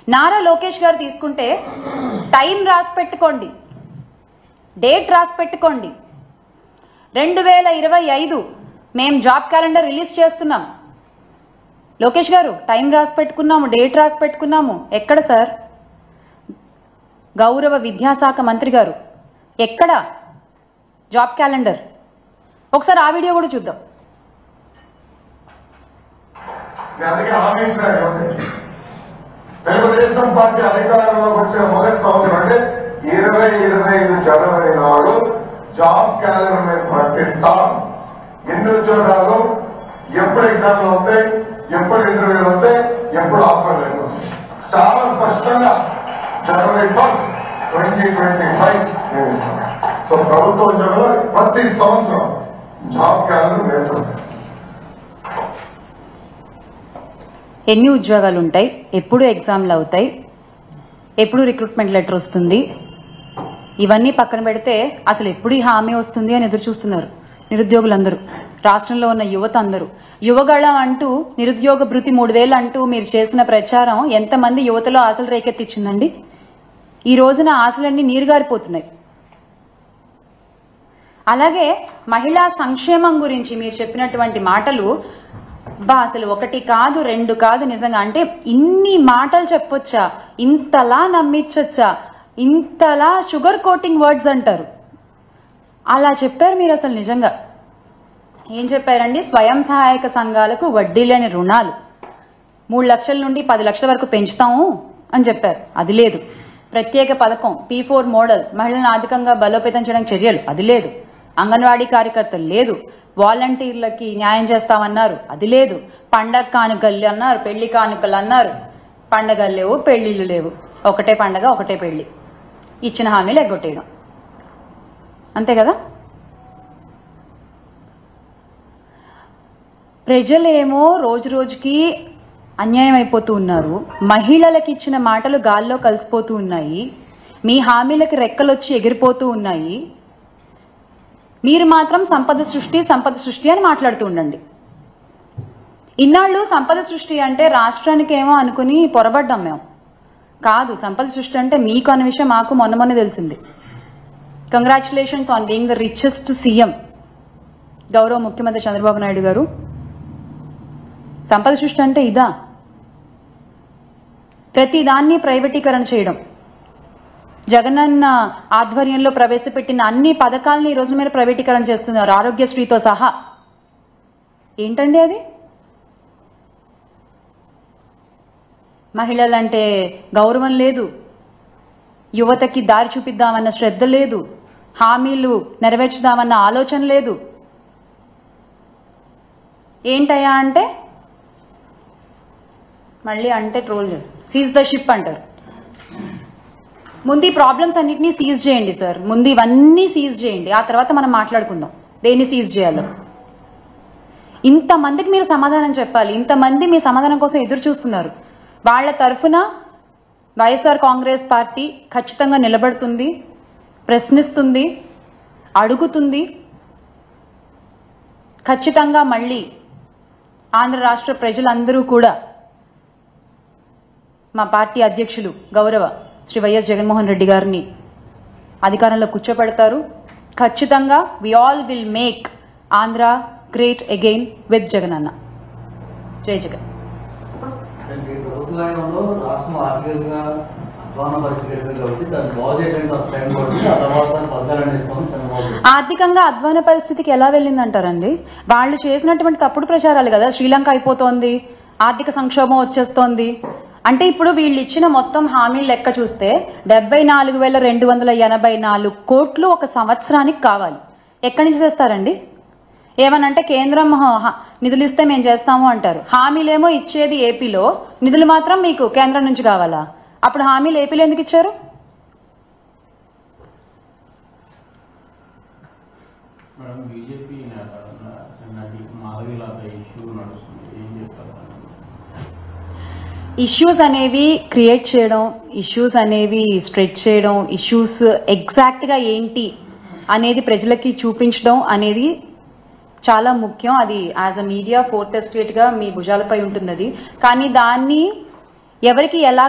నారా లోకేష్ గారు తీసుకుంటే టైం రాసి పెట్టుకోండి, డేట్ రాసి పెట్టుకోండి. 2025 మేము జాబ్ క్యాలెండర్ రిలీజ్ చేస్తున్నాం. లోకేష్ గారు టైం రాసి పెట్టుకున్నాము, డేట్ రాసి పెట్టుకున్నాము. ఎక్కడ సార్? గౌరవ విద్యాశాఖ మంత్రి గారు ఎక్కడ జాబ్ క్యాలెండర్? ఒకసారి ఆ వీడియో కూడా చూద్దాం. తెలుగుదేశం పార్టీ అధికారంలోకి వచ్చిన మొదటి సంవత్సరం అంటే 2025 జనవరి నాడు జాబ్ క్యాలెండర్ మేము ప్రకటిస్తాం. ఎన్ని ఉద్యోగాలు, ఎప్పుడు ఎగ్జామ్లు అవుతాయి, ఎప్పుడు ఇంటర్వ్యూలు అవుతాయి, ఎప్పుడు ఆఫర్ లెటర్ వస్తాయి, చాలా స్పష్టంగా జనవరి 1, 2025 మేము ఇస్తాం. సో ప్రభుత్వ ఉద్యోగాలు ప్రతి సంవత్సరం జాబ్ క్యాలెండర్ మేము ప్రకటిస్తాం. ఎన్ని ఉద్యోగాలు ఉంటాయి, ఎప్పుడు ఎగ్జామ్లు అవుతాయి, ఎప్పుడు రిక్రూట్మెంట్ లెటర్ వస్తుంది, ఇవన్నీ పక్కన పెడితే అసలు ఎప్పుడు ఈ హామీ వస్తుంది అని ఎదురు చూస్తున్నారు నిరుద్యోగులందరూ, రాష్ట్రంలో ఉన్న యువత అందరూ. యువగళం అంటూ నిరుద్యోగ భృతి 3000 అంటూ మీరు చేసిన ప్రచారం ఎంతమంది యువతలో ఆశలు రేకెత్తించిందండి? ఈ రోజున ఆశలన్నీ నీరుగారిపోతున్నాయి. అలాగే మహిళా సంక్షేమం గురించి మీరు చెప్పినటువంటి మాటలు అసలు 1 కాదు 2 కాదు. నిజంగా అంటే ఇన్ని మాటలు చెప్పొచ్చా? ఇంతలా నమ్మించొచ్చా? ఇంతలా షుగర్ కోటింగ్ వర్డ్స్ అంటారు. అలా చెప్పారు మీరు. అసలు నిజంగా ఏం చెప్పారండి? స్వయం సహాయక సంఘాలకు వడ్డీ లేని రుణాలు 3 లక్షల నుండి 10 లక్షల వరకు పెంచుతాము అని చెప్పారు. అది లేదు. ప్రత్యేక పథకం P4 మోడల్ మహిళలను ఆర్థికంగా బలోపేతం చేయడానికి చర్యలు, అది లేదు. అంగన్వాడీ కార్యకర్తలు లేదు. వాలంటీర్లకి న్యాయం చేస్తామన్నారు, అది లేదు. పండగ కానుకలు అన్నారు, పెళ్లి కానుకలు అన్నారు. పండగలు లేవు, పెళ్లిళ్ళు లేవు. ఒకటే పండగ, ఒకటే పెళ్లి. ఇచ్చిన హామీలు ఎగ్గొట్టేయడం, అంతే కదా? ప్రజలేమో రోజు రోజుకి అన్యాయం అయిపోతూ ఉన్నారు. మహిళలకు ఇచ్చిన మాటలు గాల్లో కలిసిపోతూ ఉన్నాయి. మీ హామీలకు రెక్కలొచ్చి ఎగిరిపోతూ ఉన్నాయి. మీరు మాత్రం సంపద సృష్టి అని మాట్లాడుతూ ఉండండి. ఇన్నాళ్ళు సంపద సృష్టి అంటే రాష్ట్రానికి ఏమో అనుకుని పొరబడ్డాం మేము. కాదు, సంపద సృష్టి అంటే మీకు అన్న విషయం మాకు మొన్న తెలిసింది. Congratulations on being the richest CM గౌరవ ముఖ్యమంత్రి చంద్రబాబు నాయుడు గారు. సంపద సృష్టి అంటే ఇదా? ప్రతి దాన్ని ప్రైవేటీకరణ చేయడం, జగనన్న ఆధ్వర్యంలో ప్రవేశపెట్టిన అన్ని పథకాలని ఈ రోజు మీరు ప్రైవేటీకరణ చేస్తున్నారు, ఆరోగ్యశ్రీతో సహా. ఏంటండి అది? మహిళలంటే గౌరవం లేదు, యువతకి దారి చూపిద్దామన్న శ్రద్ధ లేదు, హామీలు నెరవేర్చుదామన్న ఆలోచన లేదు. ఏంటయ్యా అంటే మళ్ళీ అంటే ట్రోల్ సీజ్ ద షిప్ అంటారు. ముందు ఈ ప్రాబ్లమ్స్ అన్నింటినీ సీజ్ చేయండి సార్. ముందు ఇవన్నీ సీజ్ చేయండి, ఆ తర్వాత మనం మాట్లాడుకుందాం దేన్ని సీజ్ చేయాలో. ఇంతమందికి మీరు సమాధానం చెప్పాలి. ఇంతమంది మీ సమాధానం కోసం ఎదురు చూస్తున్నారు. వాళ్ళ తరఫున వైఎస్ఆర్ కాంగ్రెస్ పార్టీ ఖచ్చితంగా నిలబడుతుంది, ప్రశ్నిస్తుంది, అడుగుతుంది. ఖచ్చితంగా మళ్ళీ ఆంధ్ర రాష్ట్ర ప్రజలందరూ కూడా మా పార్టీ అధ్యక్షులు గౌరవ శ్రీ వైఎస్ జగన్మోహన్ రెడ్డి గారిని అధికారంలో కూర్చోబెడతారు. ఖచ్చితంగా we all will make Andhra great again with Jagan అన్న. జై జగన్. ఆర్థికంగా అధ్వాన పరిస్థితికి ఎలా వెళ్ళిందంటారండి? వాళ్ళు చేసినటువంటి తప్పుడు ప్రచారాలు కదా. శ్రీలంక అయిపోతోంది, ఆర్థిక సంక్షోభం వచ్చేస్తోంది అంటే ఇప్పుడు వీళ్ళు ఇచ్చిన మొత్తం హామీల లెక్క చూస్తే 74,284 కోట్లు ఒక సంవత్సరానికి కావాలి. ఎక్కడి నుంచి తెస్తారండి? ఏమనంటే కేంద్రం నిధులు ఇస్తే మేము చేస్తాము అంటారు. హామీలేమో ఇచ్చేది ఏపీలో, నిధులు మాత్రం మీకు కేంద్రం నుంచి కావాలా? అప్పుడు హామీలు ఏపీలో ఎందుకు ఇచ్చారు? ఇష్యూస్ అనేవి క్రియేట్ చేయడం, ఇష్యూస్ అనేవి స్ప్రెడ్ చేయడం, ఇష్యూస్ ఎగ్జాక్ట్ గా ఏంటి అనేది ప్రజలకి చూపించడం అనేది చాలా ముఖ్యం. అది as a media fourth estate గా మీ భుజాలపై ఉంటుంది. అది కానీ దాన్ని ఎవరికి ఎలా